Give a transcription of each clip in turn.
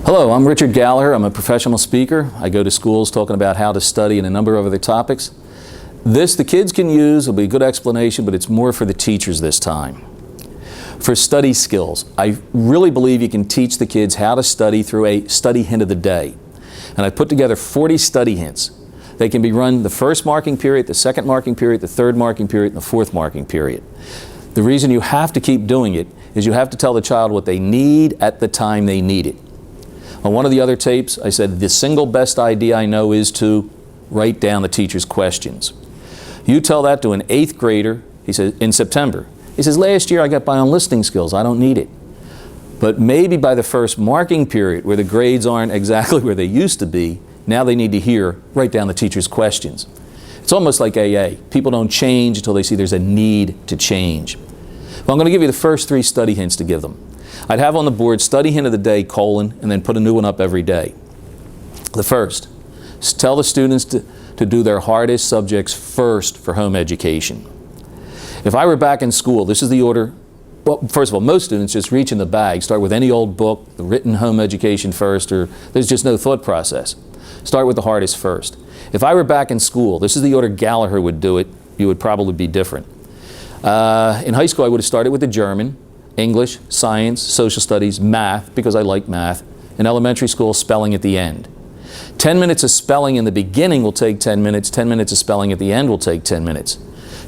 Hello, I'm Richard Gallagher. I'm a professional speaker. I go to schools talking about how to study and a number of other topics. This the kids can use. It'll be a good explanation, but it's more for the teachers this time. For study skills, I really believe you can teach the kids how to study through a study hint of the day. And I put together 40 study hints. They can be run the first marking period, the second marking period, the third marking period, and the fourth marking period. The reason you have to keep doing it is you have to tell the child what they need at the time they need it. On one of the other tapes, I said the single best idea I know is to write down the teacher's questions. You tell that to an 8th grader, he says, in September. He says, last year I got by on listening skills, I don't need it. But maybe by the first marking period, where the grades aren't exactly where they used to be, now they need to hear, write down the teacher's questions. It's almost like AA. People don't change until they see there's a need to change. Well, I'm going to give you the first 3 study hints to give them. I'd have on the board study hint of the day, colon, and then put a new one up every day. The first, tell the students to do their hardest subjects first for home education. If I were back in school, this is the order. Well, first of all, most students just reach in the bag, start with any old book, the written home education first, or there's just no thought process. Start with the hardest first. If I were back in school, this is the order Gallagher would do it, you would probably be different. In high school, I would have started with the German, English, science, social studies, math, because I like math. In elementary school, spelling at the end. 10 minutes of spelling in the beginning will take 10 minutes. 10 minutes of spelling at the end will take 10 minutes.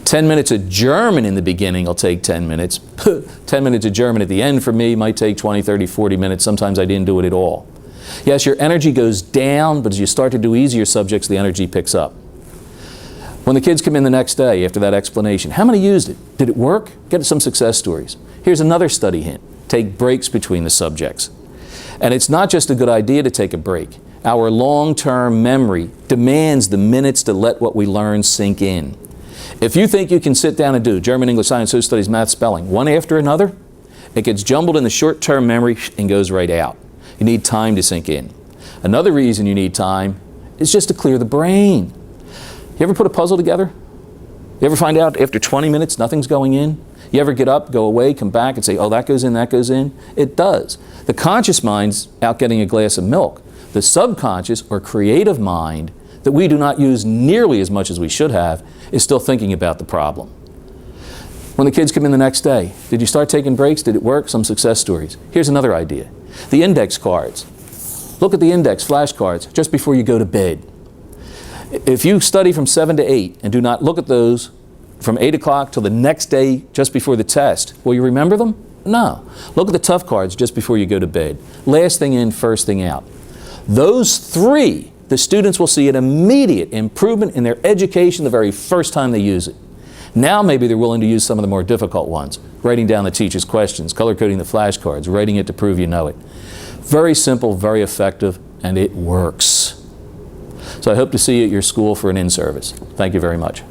10 minutes of German in the beginning will take 10 minutes. 10 minutes of German at the end for me might take 20, 30, 40 minutes. Sometimes I didn't do it at all. Yes, your energy goes down, but as you start to do easier subjects, the energy picks up. When the kids come in the next day after that explanation, how many used it? Did it work? Get some success stories. Here's another study hint. Take breaks between the subjects. And it's not just a good idea to take a break. Our long-term memory demands the minutes to let what we learn sink in. If you think you can sit down and do German, English, science, social studies, math, spelling, one after another, it gets jumbled in the short-term memory and goes right out. You need time to sink in. Another reason you need time is just to clear the brain. You ever put a puzzle together? You ever find out after 20 minutes nothing's going in? You ever get up, go away, come back and say, oh, that goes in, that goes in? It does. The conscious mind's out getting a glass of milk. The subconscious or creative mind that we do not use nearly as much as we should have is still thinking about the problem. When the kids come in the next day, did you start taking breaks? Did it work? Some success stories. Here's another idea. The index cards. Look at the index flashcards just before you go to bed. If you study from 7 to 8 and do not look at those from 8 o'clock till the next day just before the test, will you remember them? No. Look at the tough cards just before you go to bed. Last thing in, first thing out. Those 3, the students will see an immediate improvement in their education the very first time they use it. Now maybe they're willing to use some of the more difficult ones, writing down the teacher's questions, color-coding the flashcards, writing it to prove you know it. Very simple, very effective, and it works. So I hope to see you at your school for an in-service. Thank you very much.